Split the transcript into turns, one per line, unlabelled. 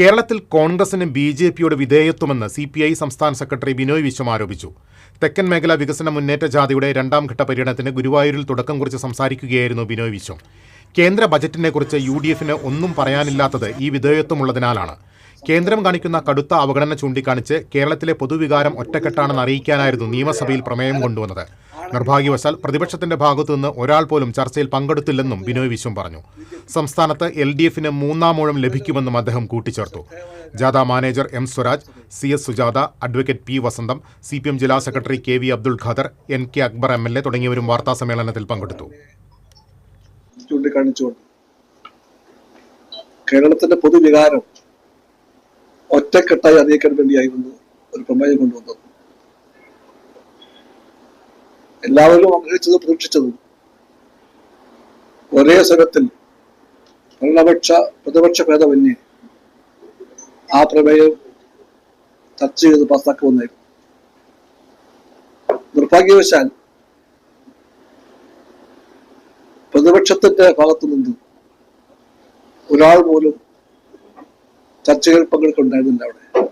കേരളത്തിൽ കോൺഗ്രസിന് ബി.ജെ.പിയുടെ വിധേയത്വമെന്ന് CPI സംസ്ഥാന സെക്രട്ടറി ബിനോയ് വിശ്വം ആരോപിച്ചു. തെക്കൻ മേഖലാ വികസന മുന്നേറ്റ ജാഥയുടെ 2ാം ഘട്ട പര്യടനത്തിന് ഗുരുവായൂരിൽ തുടക്കം കുറിച്ച് സംസാരിക്കുകയായിരുന്നു ബിനോയ് വിശ്വം. കേന്ദ്ര ബജറ്റിനെക്കുറിച്ച് UDFന് ഒന്നും പറയാനില്ലാത്തത് ഈ വിധേയത്വമുള്ളതിനാലാണ്. കേന്ദ്രം കാണിക്കുന്ന കടുത്ത അവഗണന ചൂണ്ടിക്കാണിച്ച് കേരളത്തിലെ പൊതുവികാരം ഒറ്റക്കെട്ടാണെന്ന് അറിയിക്കാനായിരുന്നു നിയമസഭയിൽ പ്രമേയം കൊണ്ടുവന്നത്. നിർഭാഗ്യവശാൽ പ്രതിപക്ഷത്തിന്റെ ഭാഗത്തുനിന്ന് ഒരാൾ പോലും ചർച്ചയിൽ പങ്കെടുത്തില്ലെന്നും ബിനോയ് വിശ്വം പറഞ്ഞു. സംസ്ഥാനത്ത് LDFന് 3ാം ഊഴം ലഭിക്കുമെന്നും അദ്ദേഹം കൂട്ടിച്ചേർത്തു. ജാഥ manager M. Swaraj, CS Sujatha, advocate P. വസന്തം, CPM ജില്ലാ secretary KV Abdul Khader, NK Akbar MLA തുടങ്ങിയവരും വാർത്താസമ്മേളനത്തിൽ പങ്കെടുത്തു.
കേരളത്തിന്റെ പൊതുവികാരം ഒറ്റക്കെട്ടായി അറിയിക്കാൻ വേണ്ടിയായിരുന്നു ഒരു പ്രമേയം കൊണ്ടുവന്നത്. എല്ലാവരും ആഗ്രഹിച്ചതും പ്രതീക്ഷിച്ചതും ഒരേ സ്വരത്തിൽ പ്രതിപക്ഷ ഭേദമന്യേ ആ പ്രമേയം ചർച്ച ചെയ്ത് പാസാക്കുമെന്നായിരുന്നു. നിർഭാഗ്യവശാൽ പ്രതിപക്ഷത്തിന്റെ ഭാഗത്തു നിന്ന് ഒരാൾ പോലും ചർച്ചകൾ പങ്കെടുക്കുന്നുണ്ടായിരുന്നില്ല. അവിടെ